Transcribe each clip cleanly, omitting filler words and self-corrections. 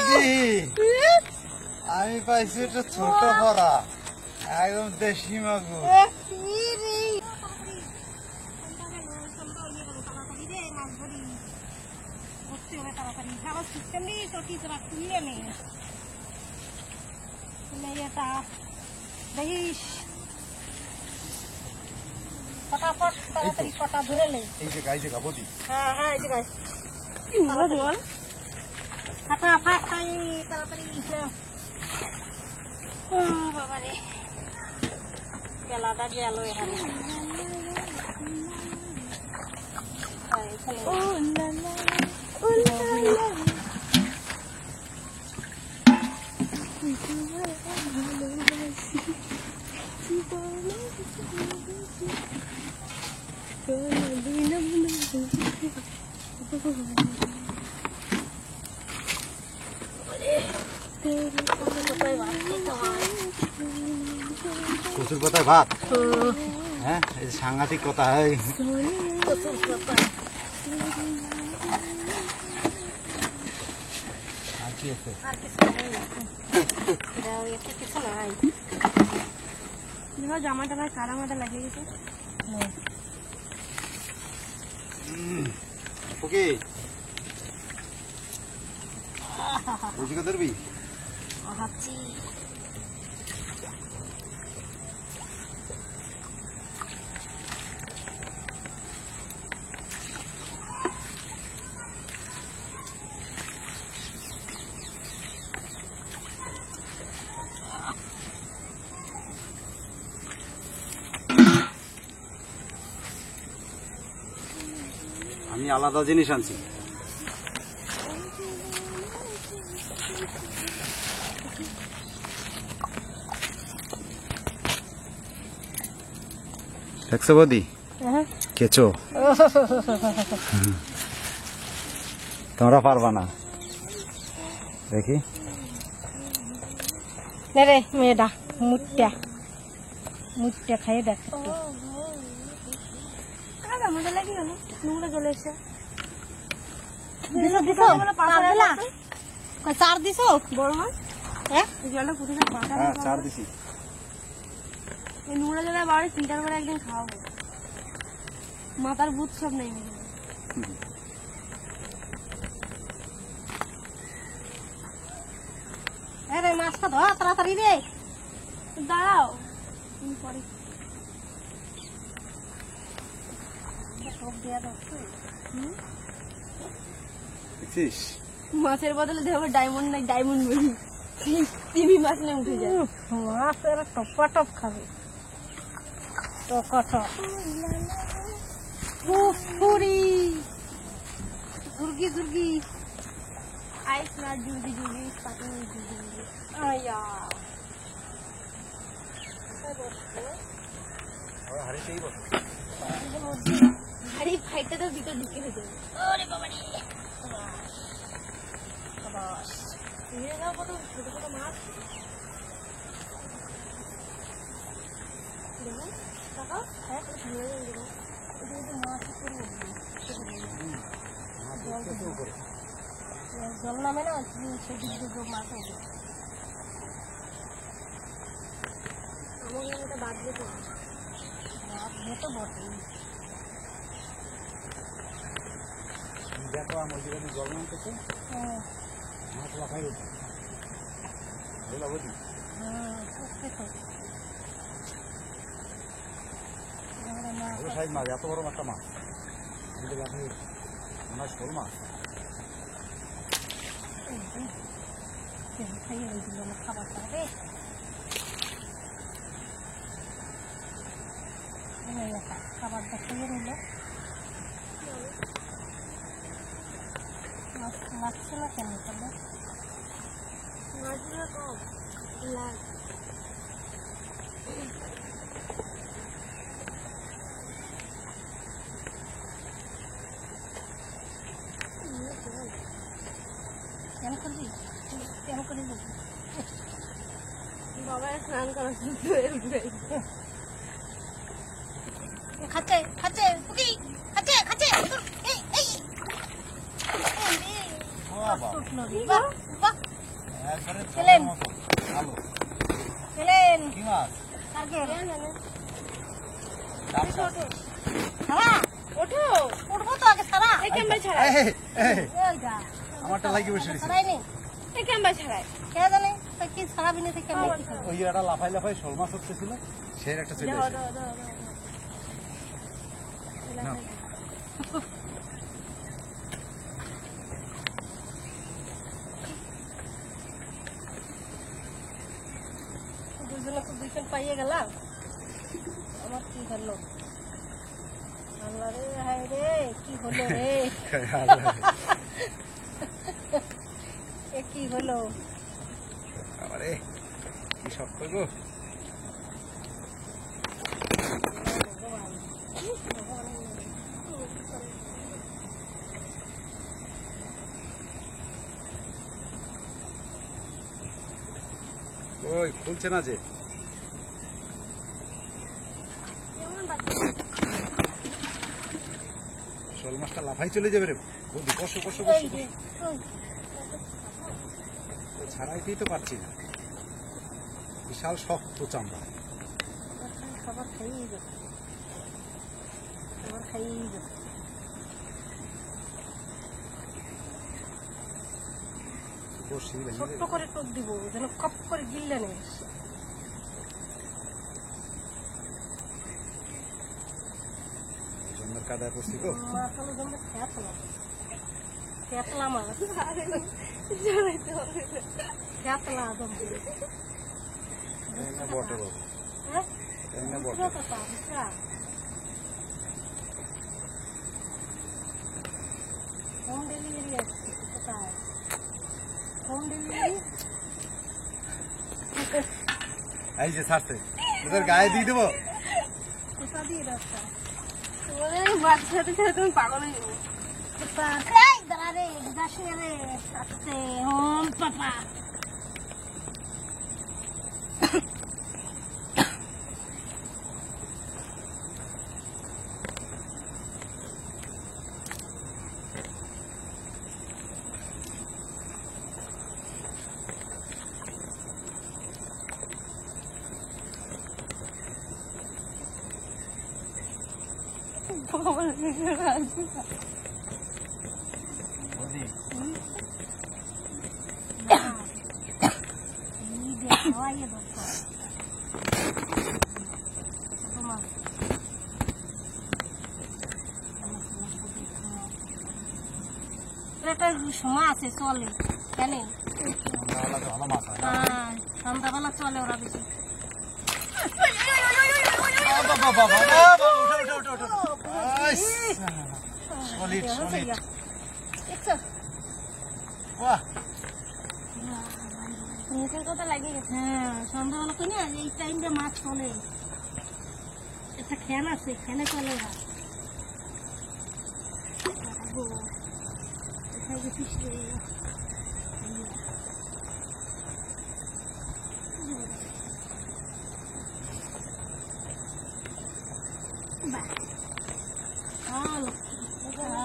বৌদি আমি পাইছি একটা ছোট ভরা একদম দেশি মাগুর। দেখিস ফটাফট তাড়াতাড়ি কটা ধরে নে। এই যে গাই দেখা বৌদি। হ্যাঁ হ্যাঁ এই যে গাই ফটাফট তাড়াতাড়ি বাবা রে গেলাটা গেল এখানে। কচুর পাতায় ভাত, হ্যাঁ এই সাংঘাতিক কথা। আর কি আছে? জামা টামায় কাদা মাদা লাগিয়ে গেছে। ওকে বুঝিকা ধরবি? ভাবছি আমি আলাদা জিনিস আনছি। দেখছো বৌদি কেঁচো? তোমরা পারবা না। দেখি রে মেয়েটা মুটটা মুটটা খাইয়ে দেখ কাদা মজা লাগে না নোংরা চলে এসে চার দিছ বড় মাছ। হ্যাঁ জলটা পুকুরে চার দিছি। এই নোংরা জলে বাড়ি ফিল্টার করে একদিন খাওয়াবো। মাথার ভূত সব নেই রে মাছটা ধর তাড়াতাড়ি রে দাঁড়াও পরে মাছের বদলে দেখো ডায়মন্ড নাই ডায়মন্ড বলি তিমি মাছ না উঠে যায়। মাছ এরা টপা টপ খাবে দুর্গি দুর্গি আইস না দুর্গি দুর্গি হাড়ি ফাইটটা তো ভিতর ঢুকে হয়ে যাবে। ওরে বাবা রে ছোট ছোট মাছ জল নামে না সেদিকে মাছ হবে আমার বাঁধবে তো বাঁধবে তো বটে। দেখো আমার যেখানে জল নামতেছে মাছ লাফাই উঠছে। সাইজ মাছ এত বড় একটা মাছ লাফাই উঠছে আমার শোল মাছ। খাবার খাবে খাবারটা খেয়ে নিল লাগছে না কেন তাহলে মাছগুলো কম লাগ কেন করবি কেন করে বাবা স্নান করা খাচ্ছে খাচ্ছে খাচ্ছে খাচ্ছে একবারে খেলেন। জলের মতো ভালো। খেলেন কি মাছ? কালকে ডাবটা। ছাড়া ওঠো উঠবো তো আগে ছাড়া এই ক্যামেরা ছাড়া এই, এই, ওই যা আমারটা লাগি বসে রয়েছে। ছাড়াই নেই এই ক্যামেরা ছাড়াই কে জানে তা কি ছাড়াবি না থেকে ক্যামেরা কি খাবে ওই একটা লাফাই লাফাই শোল মাছ উঠতেছিল, সে একটা চলে দাও আসে। দাও দাও না। দুজনে তো দুইখান পাইয়ে গেলাম আমার কি হলো আল্লাহ রে হায় রে কি হলো রে এ কি হলো আরে কি শক্ত গো। ওই খুলছে না যে। শোল মাছটা লাফাই চলে যাবে রে। বন্ধু কষো কষো এই কষো। রে ওই ছাড়াইতেই তো পারছি না, বিশাল শক্ত চামড়া। খাবার খাইয়ে যাবে খাবার খাইয়ে যাবে বসি ভেঙে ছোট্ট দেবে। করে টোপ দিব যেন কপ করে গিললে নেই জন্মের কাদায় পড়ছি গো। মাথালো জমে খেতলা খেতলা মাছ খেতলা জমে তাই না বটে বাবু, হ্যাঁ তাই না বটে। বুঝলো তো তা, বুঝলা? হোম ডেলিভারি আসছে কোথায় হোম ডেলিভারি এই যে ছাড়ছে, তোদের গায়ে দিয়ে দেবো। কোথা দিয়ে রাস্তা তোমাদের বাচ্চাদের সাথে তুমি পাগল হয়ে যাবে। এই দাঁড়া রে যাস না রে আস্তে হোম পাপা বৌদি, খাওয়াইয়ে দরকার তোমার একটা সময় আছে চলে কেন সন্ধ্যাবেলা তো ভালো মাছ হয় না? হ্যাঁ সন্ধ্যাবেলা চলে ওরা বেশি বাবা, বাবা, বাবা, বাবা, ওঠো, ওঠো, ওঠো, ওঠো। আইস, solid, solid। বাহ, মুখের কথা লাগিয়ে গেছে হ্যাঁ সন্ধ্যাবেলা তো না এই টাইমটা মাছ চলে একটা খ্যান আছে খ্যানে চলে ওরা কোথায় গেছিস রে বাহ ভালো দাঁড়া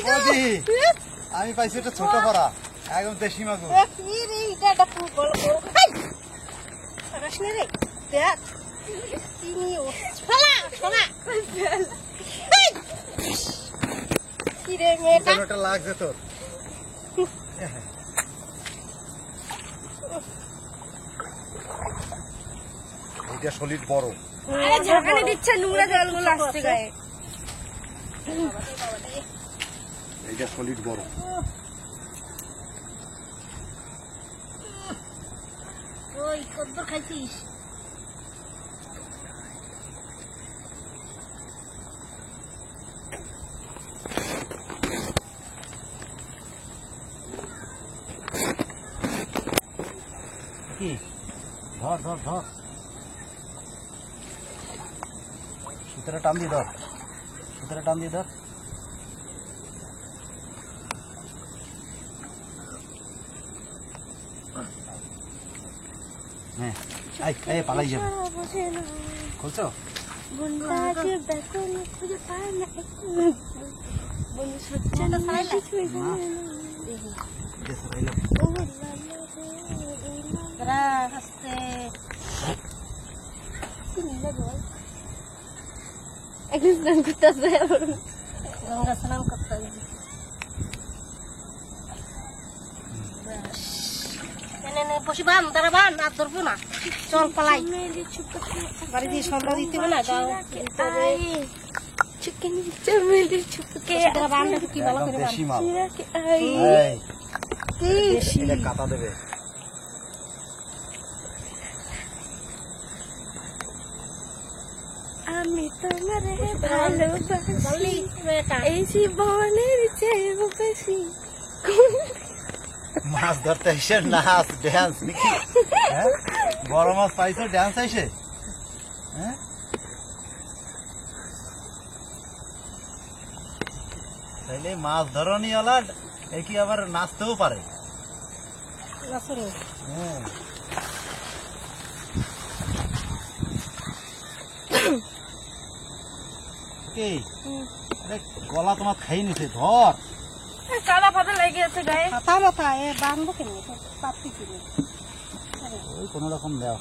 বৌদি, আমি পাইছি একটা ছোট ভরা, একদম দেশি মাগুর। যেন একটা লাগছে তোর। এইটা সলিড বড়। ঝাঁকানি দিচ্ছে নোংরা জলগুলো আসছে গায়ে। এইটা সলিড বড়। ওই কদ্দুর খাইছিস ধর ধর ধর সুতরে টান দিয়ে ধর সুতরে টান দিয়ে ধর হ্যাঁ এই পালাই যাবে খুলছো গঙ্গা স্নান করতে বসি বান তারা বান আর ধরবো না চল পালাই বাড়ি দিয়ে সন্ধ্যা দিতে হবে না গাও চিকেন চমেলি চুপকে বান কি ভালো করে বান দেশি মাল দেশি এটা কাটা দেবে আমি তোমার ভালোবাসি এই জীবনের চেয়ে বেশি মাছ ধরতে এসে নাচ ড্যান্স নাকি বড় মাছ পাইছো ড্যান্স আইসে হ্যাঁ তাইলে মাছ ধরনি ওলা কি আবার নাচতেও পারে হ্যাঁ গলা তোমার খাই নিছে ধর কাদা ফাদা লেগে আছে গায়ে মাথা মাথা এ বাঁধবো কেন পাপি কিনে ওই কোন রকম দেও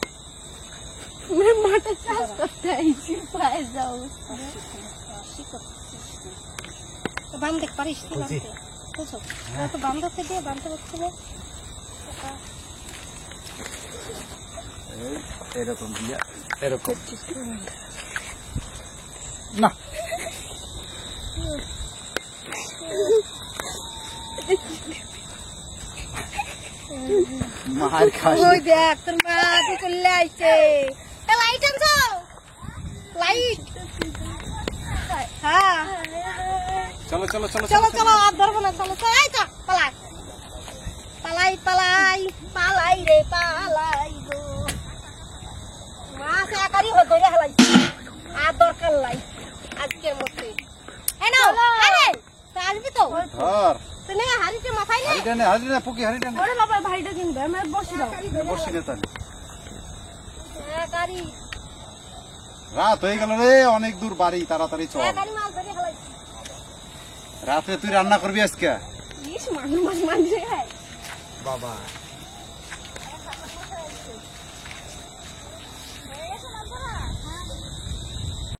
মাঠে চাষ করতে আইছি পায়ে যাও বাঁধতে পারিস তুই বাঁধতে বুঝছো তো বাঁধতে দিয়ে বাঁধতে পারছি না এরকম দিয়া এরকম না মার খাস ওই দেখ তোর মা কি করলে আইছে এ লাইট আনছো লাইট হ্যাঁ চলো চলো চলো চলো চলো আর ধরবো না চলো চলো এই তো পালাই পালাই পালাই পালাই রে পালাই গো মাছ একারি ধরে হেলাই আর দরকার লাই আজকের মধ্যে এই নাও আরে তুই আসবি তো ধর তুই না হাড়িতে মাথায় নে হাড়ি না পুকি হাড়ি টানে ওরে বাবা ভাইটা কিনবে আমি বসে দাও বসি না তাহলে একারি রাত হয়ে গেল রে অনেক দূর বাড়ি তাড়াতাড়ি চল একারি মাছ ধরে হেলাই রাতে তুই রান্না করবি আজকে ইস মানুষ মাছ মানছে বাবা